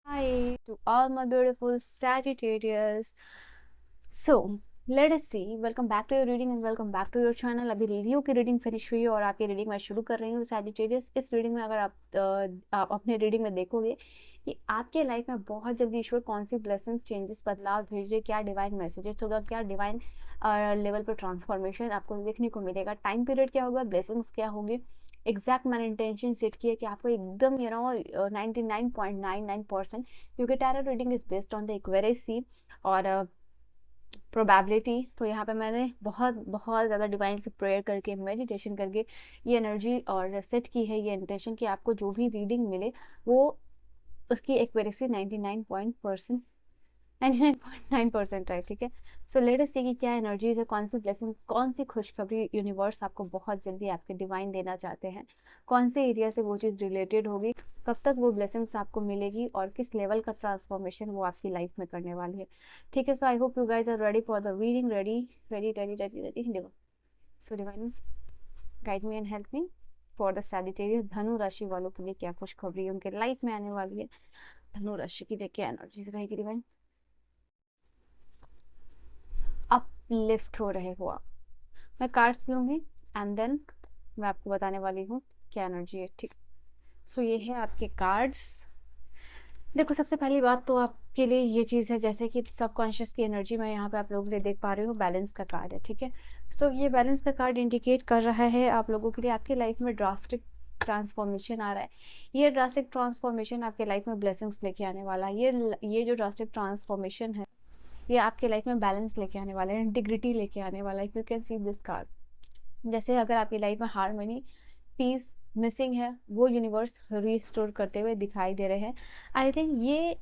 Hi to all my beautiful Sagittarius. So, let us see. Welcome back to your reading and welcome back to your channel. अभी लियो की reading finish हुई है और आपकी reading मैं शुरू कर रही हूँ सैजिटेरियस। इस रीडिंग में अगर आप अपने रीडिंग में देखोगे कि आपके लाइफ में बहुत जल्दी ईश्वर कौन सी ब्लेसिंग्स, चेंजेस, बदलाव भेज रहे, क्या डिवाइन मैसेजेस होगा, क्या डिवाइन लेवल पर ट्रांसफॉर्मेशन आपको देखने को मिलेगा, टाइम पीरियड क्या होगा, ब्लेसिंग्स क्या होगी। एग्जैक्ट मैंने इंटेंशन सेट किया कि आपको एकदम 99.99% क्योंकि tarot reading is based on the accuracy और प्रोबेबिलिटी। तो यहाँ पे मैंने बहुत बहुत ज़्यादा डिवाइन से प्रेयर करके, मेडिटेशन करके ये एनर्जी और सेट की है, ये इंटेंशन कि आपको जो भी रीडिंग मिले वो उसकी एक्यूरेसी 99.9% है। ठीक है, सो लेट अस सी कि क्या एनर्जीज है, कौन सी ब्लेसिंग, कौन सी खुशखबरी यूनिवर्स आपको बहुत जल्दी आपके डिवाइन देना चाहते हैं, कौन से एरिया से वो चीज़ रिलेटेड होगी, कब तक वो ब्लेसिंग्स आपको मिलेगी और किस लेवल का ट्रांसफॉर्मेशन वो आपकी लाइफ में करने वाली है। ठीक है, so I hope you guys are ready for the reading. Ready ready ready ready ready. So divine guide me and help me for the Sagittarius. धनु राशि वालों के लिए क्या खुशखबरी उनके लाइफ में आने वाली है, धनु राशि की देखिए एनर्जीज रहेगी डिवाइन। अपलिफ्ट हो रहे हो आप। मैं कार्ड्स लूंगी एंड देन मैं आपको बताने वाली हूँ क्या एनर्जी है। ठीक, सो ये है आपके कार्ड्स। देखो, सबसे पहली बात तो आपके लिए ये चीज़ है, जैसे कि सबकॉन्शियस की एनर्जी मैं यहाँ पे आप लोगों के लिए देख पा रही हूँ, बैलेंस का कार्ड है। ठीक है, सो ये बैलेंस का कार्ड इंडिकेट कर रहा है आप लोगों के लिए आपके लाइफ में ड्रास्टिक ट्रांसफॉर्मेशन आ रहा है। ये ड्रास्टिक ट्रांसफॉर्मेशन आपके लाइफ में ब्लेसिंग्स लेके आने वाला है। ये जो ड्रास्टिक ट्रांसफॉर्मेशन है ये आपके लाइफ में बैलेंस लेके आने वाला है, इंटीग्रिटी लेके आने वाला है। You can see this card, जैसे अगर आपकी लाइफ में हार्मनी, पीस मिसिंग है, वो यूनिवर्स रिस्टोर करते हुए दिखाई दे रहे हैं। आई थिंक ये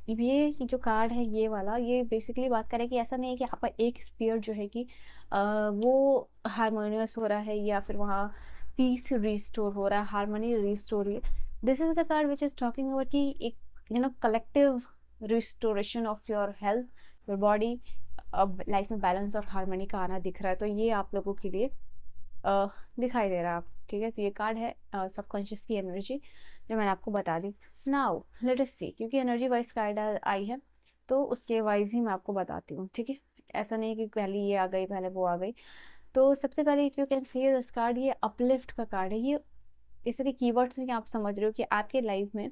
जो कार्ड है ये वाला, ये बेसिकली बात करें कि ऐसा नहीं है कि यहाँ पर एक स्पीयर जो है कि वो हारमोनियस हो रहा है या फिर वहाँ पीस रिस्टोर हो रहा है, हारमोनी रिस्टोर है। This is a card which is talking about कि एक collective restoration of your health, your body. अब लाइफ में बैलेंस और हारमोनी का आना दिख रहा है, तो ये आप लोगों के लिए दिखाई दे रहा है। ठीक है, तो ये कार्ड है सबकॉन्शियस की एनर्जी जो मैंने आपको बता दी। नाउ लेट अस सी, क्योंकि एनर्जी वाइज कार्ड आई है तो उसके वाइज ही मैं आपको बताती हूँ। ठीक है, ऐसा नहीं कि पहले ये आ गई पहले वो आ गई। तो सबसे पहले you can see this card, ये अपलिफ्ट का कार्ड है। ये जैसे कि कीवर्ड्स हैं कि आप समझ रहे हो कि आपके लाइफ में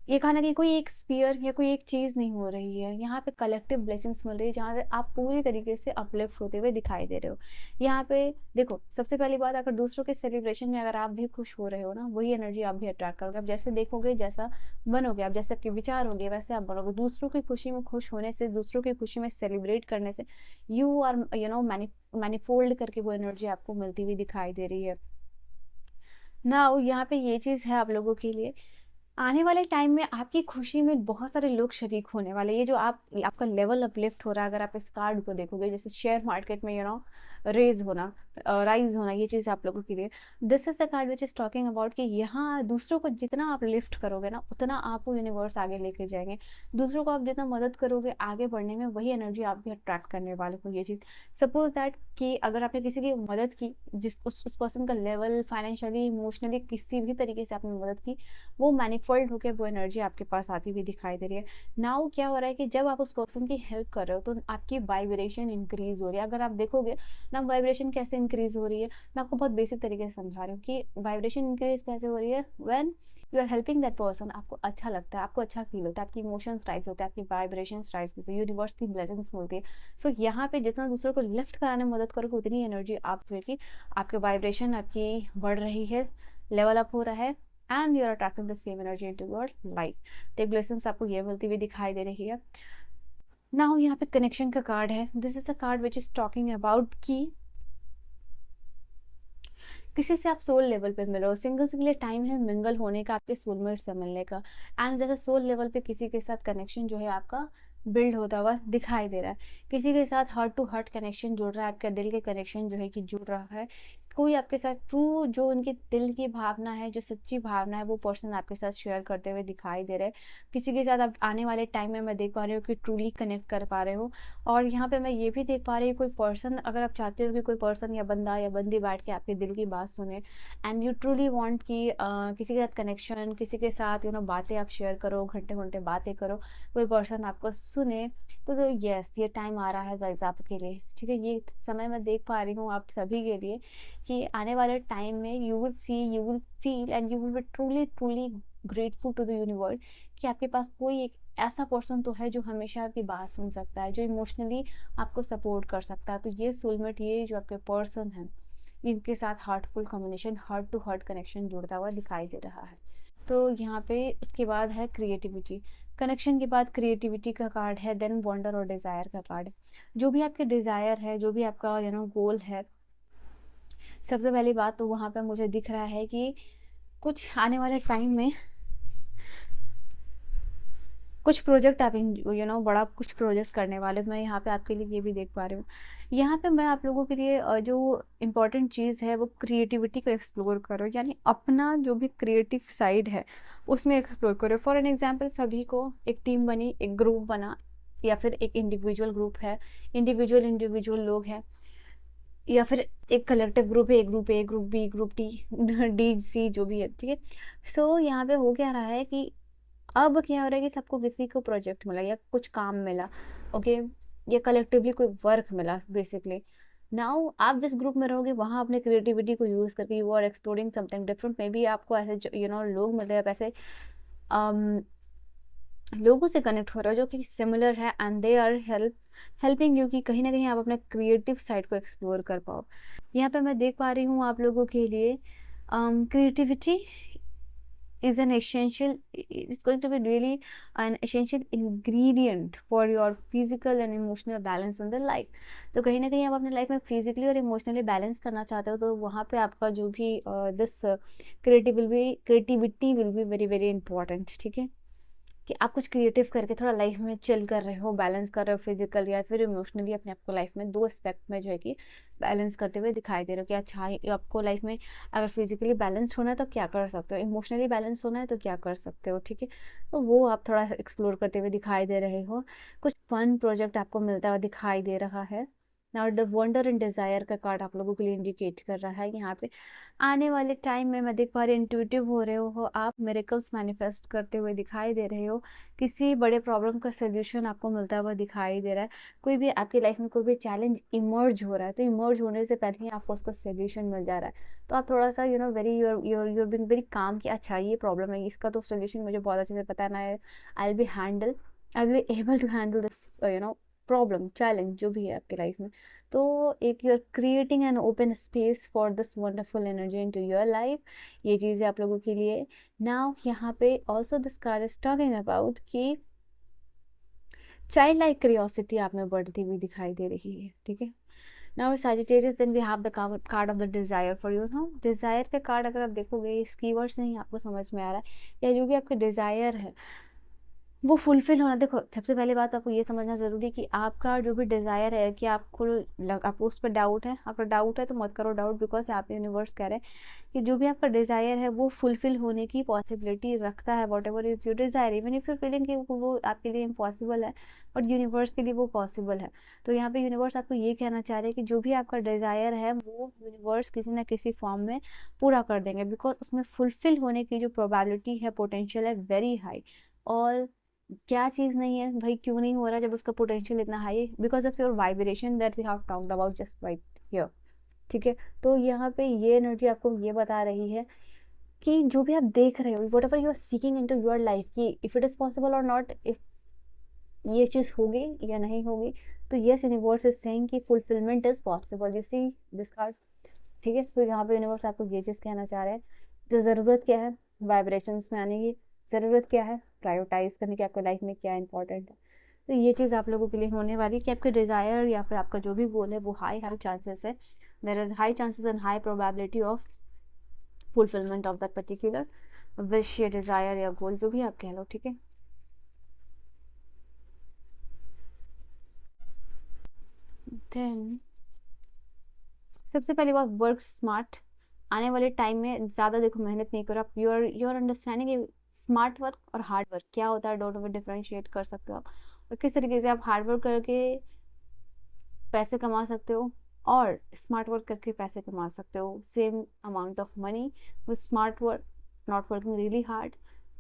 ये कहा ना कि कोई एक स्पीयर या कोई एक चीज़ नहीं हो रही है, यहाँ पे कलेक्टिव ब्लेसिंग्स मिल रही है जहाँ से आप पूरी तरीके से अपलिफ्ट होते हुए दिखाई दे रहे हो। यहाँ पे देखो, सबसे पहली बात, अगर दूसरों के सेलिब्रेशन में अगर आप भी खुश हो रहे हो ना, वही एनर्जी आप भी अट्रैक्ट करोगे। आप जैसे देखोगे, जैसा बनोगे, आप जैसे आपके विचार होंगे वैसे आप बनोगे। दूसरों की खुशी में खुश होने से, दूसरों की खुशी में सेलिब्रेट करने से यू आर मैनिफोल्ड करके वो एनर्जी आपको मिलती हुई दिखाई दे रही है। ना यहाँ पे ये चीज़ है आप लोगों के लिए, आने वाले टाइम में आपकी खुशी में बहुत सारे लोग शरीक होने वाले। ये जो आपका लेवल अपलिफ्ट हो रहा है, अगर आप इस कार्ड को देखोगे, जैसे शेयर मार्केट में रेज होना, राइज होना, ये चीज़ आप लोगों के लिए, this is the card which is talking about कि यहाँ दूसरों को जितना आप लिफ्ट करोगे ना, उतना आपको यूनिवर्स आगे लेके जाएंगे। दूसरों को आप जितना मदद करोगे आगे बढ़ने में, वही एनर्जी आप भी अट्रैक्ट करने वाले हो। ये चीज़, सपोज दैट कि अगर आपने किसी की मदद की, जिस उस पर्सन का लेवल फाइनेंशियली, इमोशनली, किसी भी तरीके से आपने मदद की, वो मैनिफोल्ड होकर वो एनर्जी आपके पास आती हुई दिखाई दे रही है। नाउ क्या हो रहा है कि जब आप उस पर्सन की हेल्प कर रहे हो तो आपकी वाइब्रेशन इंक्रीज हो रही है। अगर आप देखोगे ना, वाइब्रेशन कैसे इंक्रीज हो रही है, मैं आपको बहुत बेसिक तरीके से समझा रही हूँ कि वाइब्रेशन इंक्रीज कैसे हो रही है। When you are helping that person, आपको अच्छा लगता है, आपको अच्छा फील होता है, आपकी इमोशंस राइज होते हैं, आपकी वाइब्रेशन राइज होती है, यूनिवर्स की ब्लेसिंग्स मिलती है। सो यहाँ पे जितना दूसरों को लिफ्ट कराने में मदद करोगे, उतनी एनर्जी आप जो है कि आपके वाइब्रेशन आपकी बढ़ रही है, लेवल अप हो रहा है, and you are attracting the same energy into your life. तो एक ब्लेसिंग्स आपको ये मिलती हुई दिखाई दे रही है। नाउ यहाँ पे कनेक्शन का कार्ड है। This is a card which is talking about कि किसी से आप सोल लेवल पे मिलो, सिंगल्स के लिए टाइम है मिंगल होने का, आपके सोलमेट से मिलने का। एंड जैसे सोल लेवल पे किसी के साथ कनेक्शन जो है आपका बिल्ड होता हुआ दिखाई दे रहा है, किसी के साथ हार्ट टू हार्ट कनेक्शन जुड़ रहा है, आपका दिल के कनेक्शन जो है कि जुड़ रहा है, कोई आपके साथ ट्रू जो उनके दिल की भावना है, जो सच्ची भावना है, वो पर्सन आपके साथ शेयर करते हुए दिखाई दे रहे हैं। किसी के साथ आप आने वाले टाइम में मैं देख पा रही हूँ कि ट्रूली कनेक्ट कर पा रहे हो। और यहाँ पे मैं ये भी देख पा रही हूँ कोई पर्सन, अगर आप चाहते हो कि कोई पर्सन या बंदा या बंदी बैठ के आपके दिल की बात सुने एंड यू ट्रूली वांट कि किसी के साथ कनेक्शन, किसी के साथ बातें आप शेयर करो, घंटे घंटे बातें करो, कोई पर्सन आपको सुने, तो यस ये टाइम आ रहा है गाइस आपके लिए, ठीक है। ये समय मैं देख पा रही हूँ आप सभी के लिए कि आने वाले टाइम में you will see, you will feel and you will be truly truly grateful to the universe कि आपके पास कोई एक ऐसा पर्सन तो है जो हमेशा आपकी बात सुन सकता है, जो इमोशनली आपको सपोर्ट कर सकता है। तो ये सोलमेट, ये जो आपके पर्सन है, इनके साथ heartful communication, heart to heart connection जुड़ता हुआ दिखाई दे रहा है। तो यहाँ पे उसके बाद है क्रिएटिविटी, कनेक्शन के बाद क्रिएटिविटी का कार्ड है, देन वंडर और डिज़ायर का कार्ड है। जो भी आपके डिज़ायर है, जो भी आपका गोल है, सबसे पहली बात तो वहाँ पे मुझे दिख रहा है कि कुछ आने वाले टाइम में कुछ प्रोजेक्ट आप बड़ा कुछ प्रोजेक्ट करने वाले, मैं यहाँ पे आपके लिए ये भी देख पा रही हूँ। यहाँ पे मैं आप लोगों के लिए जो इम्पोर्टेंट चीज़ है वो क्रिएटिविटी को एक्सप्लोर करो, यानी अपना जो भी क्रिएटिव साइड है उसमें एक्सप्लोर करो। फॉर एन एग्जाम्पल, सभी को एक टीम बनी, एक ग्रुप बना, या फिर एक इंडिविजुअल ग्रुप है, इंडिविजुअल लोग हैं, या फिर एक कलेक्टिव ग्रुप है, एक group A, group B, group T, D C, जो भी है, ठीक है। सो यहाँ पे हो क्या रहा है कि अब क्या हो रहा है कि सबको किसी को प्रोजेक्ट मिला या कुछ काम मिला, ओके, या कलेक्टिवली कोई वर्क मिला बेसिकली। नाउ आप जिस ग्रुप में रहोगे वहाँ अपने क्रिएटिविटी को यूज़ करके you are exploring something different. Maybe आपको ऐसे लोग मिल रहे हैं, ऐसे लोगों से कनेक्ट हो रहे हो जो कि सिमिलर है and they are helping you कि कहीं ना कहीं आप अपने क्रिएटिव साइड को एक्सप्लोर कर पाओ। यहाँ पे मैं देख पा रही हूँ आप लोगों के लिए creativity is an essential, it's going to be really an essential ingredient for your physical and emotional balance in the life। तो कहीं ना कहीं आप अपने लाइफ में फिजिकली और इमोशनली बैलेंस करना चाहते हो, तो वहाँ पे आपका जो भी this creativity will be very very important, ठीक है। कि आप कुछ क्रिएटिव करके थोड़ा लाइफ में चिल कर रहे हो, बैलेंस कर रहे हो फिजिकल या फिर इमोशनली अपने आपको लाइफ में, दो एस्पेक्ट में जो है कि बैलेंस करते हुए दिखाई दे रहे हो कि अच्छा आपको लाइफ में अगर फिजिकली बैलेंस होना है तो क्या कर सकते हो, इमोशनली बैलेंस होना है तो क्या कर सकते हो, ठीक है। तो वो आप थोड़ा एक्सप्लोर करते हुए दिखाई दे रहे हो, कुछ फन प्रोजेक्ट आपको मिलता हुआ दिखाई दे रहा है। और द वंडर एंड डिज़ायर का कार्ड आप लोगों के लिए इंडिकेट कर रहा है यहाँ पे आने वाले टाइम में मैं देख पा रही हूँ इंट्यूटिव हो रहे हो, आप मिरेकल्स मैनिफेस्ट करते हुए दिखाई दे रहे हो, किसी बड़े प्रॉब्लम का सोल्यूशन आपको मिलता हुआ दिखाई दे रहा है। कोई भी आपकी लाइफ में कोई भी चैलेंज इमर्ज हो रहा है, तो इमर्ज होने से पहले ही आपको उसका सोल्यूशन मिल जा रहा है। तो आप थोड़ा सा very your being very calm कि अच्छा ये प्रॉब्लम है, इसका तो सोल्यूशन मुझे बहुत अच्छे से पता ना है, I will be able to handle this problem, challenge जो भी है आपकी लाइफ में। तो एक you're creating an open space for this wonderful energy into your life, ये चीज़ें आप लोगों के लिए। नाउ यहाँ पे also this card is talking about कि चाइल्ड लाइक क्यूरियोसिटी आप में बढ़ती हुई दिखाई दे रही है, ठीक है। Now Sagittarius, then we have the card of the desire for you. Now desire के कार्ड अगर आप देखोगे, इस कीवर्ड से ही आपको समझ में आ रहा है या जो भी आपका डिज़ायर है वो फुलफिल होना। देखो, सबसे पहली बात आपको ये समझना ज़रूरी है कि आपका जो भी डिज़ायर है कि आपको उस पर डाउट है, आपका डाउट है तो मत करो डाउट, बिकॉज आप यूनिवर्स कह रहे हैं कि जो भी आपका डिज़ायर है वो फुलफिल होने की पॉसिबिलिटी रखता है। What ever is your desire, even if you feeling कि वो आपके लिए इम्पॉसिबल है, बट यूनिवर्स के लिए वो पॉसिबल है। तो यहाँ पे यूनिवर्स आपको ये कहना चाह रहे हैं कि जो भी आपका डिज़ायर है वो यूनिवर्स किसी ना किसी फॉर्म में पूरा कर देंगे, बिकॉज उसमें फुलफिल होने की जो प्रोबेबिलिटी है, पोटेंशियल है, वेरी हाई। और क्या चीज़ नहीं है भाई, क्यों नहीं हो रहा जब उसका पोटेंशियल इतना हाई है? Because of your vibration that we have talked about just right here, ठीक है। तो यहाँ पे ये एनर्जी आपको ये बता रही है कि जो भी आप देख रहे हो, whatever you are seeking into your life, कि इफ़ इट इज़ पॉसिबल और नॉट, इफ ये चीज़ होगी या नहीं होगी, तो येस यूनिवर्स इज सेइंग कि fulfilment is possible. You see this card, ठीक है। तो यहाँ पे यूनिवर्स आपको ये चीज़ कहना चाह रहे हैं, जो ज़रूरत क्या है वाइब्रेशंस में आने की, ज़रूरत क्या है प्रायोरिटाइज करने की, आपको लाइफ में क्या इंपॉर्टेंट है। तो ये चीज़ आप लोगों के लिए होने वाली है कि आपके डिज़ायर या फिर आपका जो भी गोल है वो हाई चांसेस है, there is high chances and high probability of fulfilment of that particular wish या डिज़ायर या गोल, जो भी आप कह लो, ठीक है। देन सबसे पहली बात, वर्क स्मार्ट। आने वाले टाइम में ज़्यादा देखो मेहनत नहीं करो आप। योर अंडरस्टैंडिंग स्मार्ट वर्क और हार्ड वर्क क्या होता है, दोनों में डिफरेंशिएट कर सकते हो आप, और किस तरीके से आप हार्ड वर्क करके पैसे कमा सकते हो और स्मार्ट वर्क करके पैसे कमा सकते हो, same amount of money with smart work, not working really hard.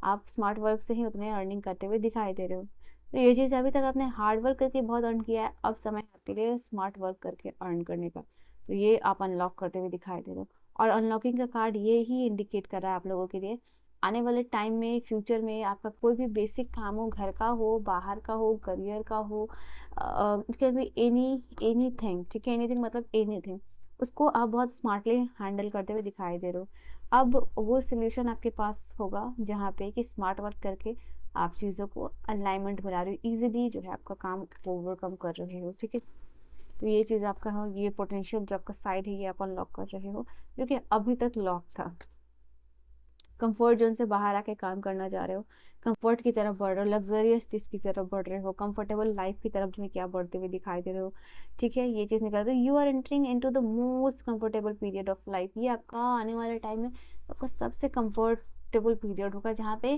आप स्मार्ट वर्क से ही उतने अर्निंग करते हुए दिखाई दे रहे हो। तो ये चीज़ अभी तक आपने हार्ड वर्क करके बहुत अर्न किया है, अब समय है आपके लिए स्मार्ट वर्क करके अर्न करने का। तो ये आप अनलॉक करते हुए दिखाई दे रहे हो, और अनलॉकिंग का कार्ड ये ही इंडिकेट कर रहा है आप लोगों के लिए आने वाले टाइम में, फ्यूचर में आपका कोई भी बेसिक काम हो, घर का हो, बाहर का हो, करियर का हो, इट कैन बी एनीथिंग, ठीक है, एनीथिंग मतलब एनीथिंग, उसको आप बहुत स्मार्टली हैंडल करते हुए दिखाई दे रहे हो। अब वो सोल्यूशन आपके पास होगा जहाँ पे कि स्मार्ट वर्क करके आप चीज़ों को अलाइनमेंट मिला रहे हो, इजीली जो है आपका काम ओवरकम कर रहे हो, ठीक है। तो ये चीज़ आपका हो, ये पोटेंशियल जो आपका साइड है ये आप अनलॉक कर रहे हो, जो कि अभी तक लॉक था। कंफर्ट जोन से बाहर आके काम करना चाह रहे हो, कंफर्ट की तरफ बढ़ रहे हो, लग्जरियस चीज़ की तरफ बढ़ रहे हो, कंफर्टेबल लाइफ की तरफ जो है क्या बढ़ते हुए दिखाई दे रहे हो, ठीक है। ये चीज़ निकाल दो, you are entering into the most comfortable period of life. ये आपका आने वाले टाइम में आपका सबसे कंफर्टेबल पीरियड होगा, जहाँ पे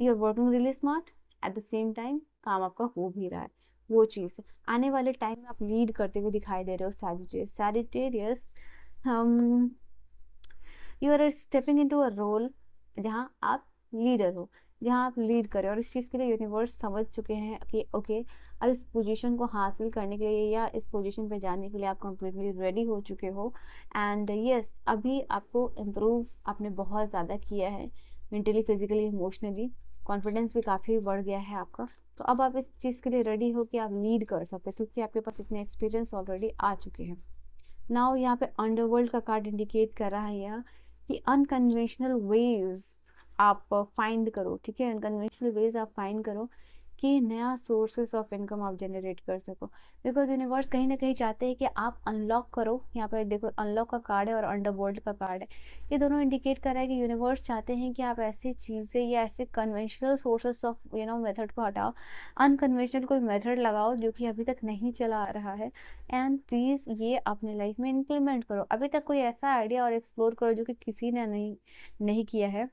you are working really smart, at the same time काम आपका हो भी रहा है। वो चीज़ आने वाले टाइम में आप लीड करते हुए दिखाई दे रहे हो। सैजिटेरियस, हम you are stepping into a role जहाँ आप लीडर हो, जहाँ आप लीड करें, और इस चीज़ के लिए यूनिवर्स समझ चुके हैं कि ओके अब इस पोजीशन को हासिल करने के लिए या इस पोजीशन पे जाने के लिए आप कंप्लीटली रेडी हो चुके हो। एंड यस, अभी आपको इम्प्रूव आपने बहुत ज़्यादा किया है, मेंटली, फिजिकली, इमोशनली, कॉन्फिडेंस भी काफ़ी बढ़ गया है आपका। तो अब आप इस चीज़ के लिए रेडी हो कि आप लीड कर सकते हो, क्योंकि आपके पास इतने एक्सपीरियंस ऑलरेडी आ चुके हैं। नाउ यहाँ पे अंडरवर्ल्ड का कार्ड इंडिकेट कर रहा है यहाँ कि अनकन्वेंशनल वेज आप फाइंड करो, ठीक है, अनकन्वेंशनल वेज आप फाइंड करो कि नया सोर्सेस ऑफ इनकम आप जनरेट कर सको। बिकॉज यूनिवर्स कहीं ना कहीं चाहते हैं कि आप अनलॉक करो। यहाँ पर देखो अनलॉक का कार्ड है और अंडरवर्ल्ड का कार्ड है, ये दोनों इंडिकेट कर रहा है कि यूनिवर्स चाहते हैं कि आप ऐसी चीज़ें या ऐसे कन्वेंशनल सोर्सेस ऑफ मेथड को हटाओ, अनकन्वेंशनल कोई मेथड लगाओ जो कि अभी तक नहीं चला आ रहा है, एंड प्लीज़ ये अपने लाइफ में इम्प्लीमेंट करो। अभी तक कोई ऐसा आइडिया और एक्सप्लोर करो जो कि किसी ने नहीं किया है,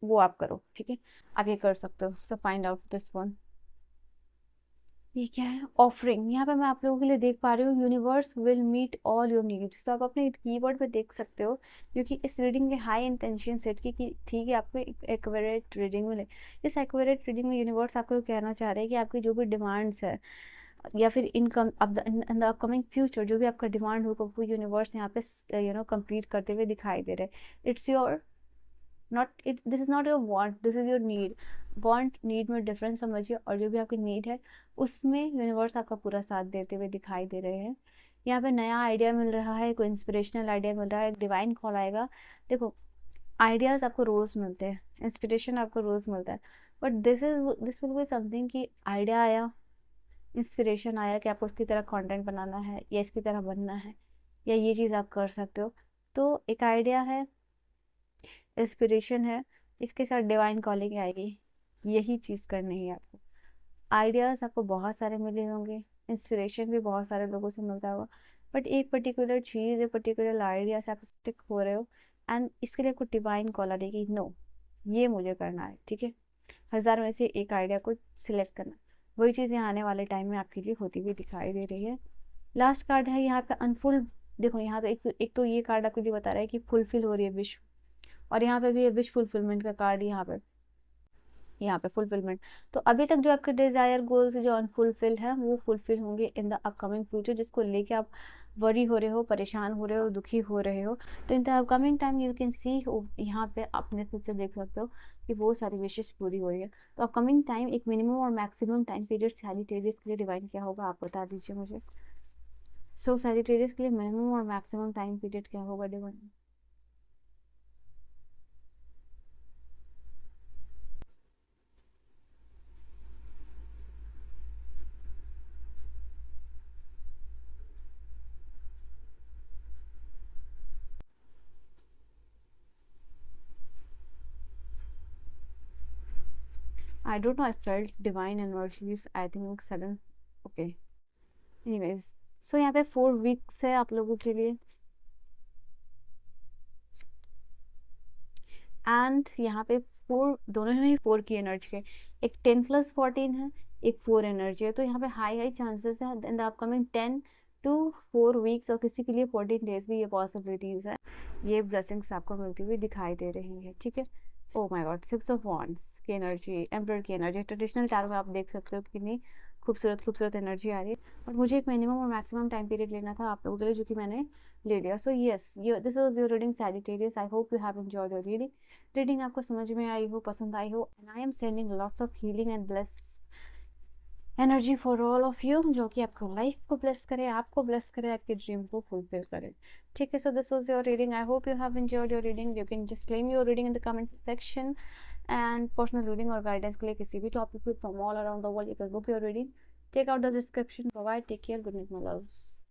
वो आप करो, ठीक है। आप ये कर सकते हो। So find out this one. ये क्या है, ऑफरिंग। यहाँ पे मैं आप लोगों के लिए देख पा रही हूँ universe will meet all your needs. तो आप अपने कीवर्ड पे देख सकते हो, क्योंकि इस रीडिंग में हाई इंटेंशन सेट की थी कि आपको एक एक्यूरेट रीडिंग मिले। इस एक्यूरेट रीडिंग में यूनिवर्स आपको कहना चाह रहे हैं कि आपकी जो भी डिमांड्स है या फिर इनकम अब इन द अपकमिंग फ्यूचर जो भी आपका डिमांड होगा वो यूनिवर्स यहाँ पे कंप्लीट करते हुए दिखाई दे रहे हैं। It's your not it this is not your want, this is your need. Want need में डिफरेंस समझिए, और जो भी आपकी नीड है उसमें यूनिवर्स आपका पूरा साथ देते हुए दिखाई दे रहे हैं। यहाँ पे नया आइडिया मिल रहा है, कोई इंस्पिरेशनल आइडिया मिल रहा है, एक डिवाइन कॉल आएगा। देखो आइडियाज़ आपको रोज़ मिलते हैं, इंस्पिरेशन आपको रोज़ मिलता है, but this will be something कि आइडिया आया, इंस्पिरेशन आया कि आपको उसकी तरह कंटेंट बनाना है या इसकी तरह बनना है या ये चीज़ आप कर सकते हो। तो एक आइडिया है, इंस्पिरेशन है, इसके साथ डिवाइन कॉलिंग आएगी, यही चीज़ करनी है आपको। आइडियाज़ आपको बहुत सारे मिले होंगे, इंस्पिरेशन भी बहुत सारे लोगों से मिलता होगा, बट एक पर्टिकुलर चीज़, एक पर्टिकुलर आइडिया से आप स्टिक हो रहे हो, एंड इसके लिए आपको डिवाइन कॉल आ रही है कि नो ये मुझे करना है, ठीक है। 1000 में से एक आइडिया को सिलेक्ट करना, वही चीज़ यहाँ आने वाले टाइम में आपके लिए होती हुई दिखाई दे रही है। लास्ट कार्ड है यहाँ पे अनफुल। देखो यहाँ तो एक तो ये कार्ड आपको ये बता रहा है कि फुलफिल हो रही है विश, और यहाँ पे भी है विश फुलफिलमेंट का कार्ड। यहाँ पे फुलफिलमेंट। तो अभी तक जो आपके डिजायर गोल्स जो अनफुलफिल है वो फुलफिल होंगे इन द अपकमिंग फ्यूचर, जिसको लेके आप वरी हो रहे हो, परेशान हो रहे हो, दुखी हो रहे हो। तो in the upcoming time you can see, यहाँ पे अपने खुद से देख सकते हो कि वो सारी विशेष पूरी हो रही है। तो अपकमिंग टाइम एक मिनिमम और मैक्सिमम टाइम पीरियड सैजिटेरियस के लिए डिवाइन क्या होगा आप बता दीजिए मुझे। सो सैजिटेरियस के लिए मिनिमम और मैक्सिमम टाइम पीरियड क्या होगा divine? I don't know, I felt divine energies, I think sudden, okay, anyways, सो यहाँ पे 4 वीक्स है आप लोगों के लिए, एंड यहाँ पे 4, दोनों में 4 की एनर्जी है, एक 10+14 है, एक 4 एनर्जी है, तो यहाँ पे हाई चांसेस है in the upcoming 10 to 4 weeks, और किसी के लिए 14 डेज भी ये पॉसिबिलिटीज है, ये ब्लेसिंग्स आपको मिलती हुई दिखाई दे रही है, ठीक है। Oh my God, 6 of wands की एनर्जी, एम्परर की एनर्जी, ट्रेडिशनल टैरो में आप देख सकते हो कितनी खूबसूरत एनर्जी आ रही है, और मुझे एक मिनिमम और मैक्सिमम टाइम पीरियड लेना था आप लोगों के लिए, जो कि मैंने ले लिया। So yes, this was your reading Sagittarius, I hope you have enjoyed your reading आपको समझ में आई हो, पसंद आई हो, and I am sending lots of healing and bless energy for all of you, जो कि आपको लाइफ को ब्लेस करे, आपको ब्लेस करे, आपके ड्रीम को फुलफिल करे, ठीक है। So this was your reading, I hope you have enjoyed your reading, you can just claim your reading in the comment section, and personal reading और गाइडेंस के लिए किसी भी टॉपिक पे from all around the world you can book your reading, check out the description, bye bye, take care, good night my loves।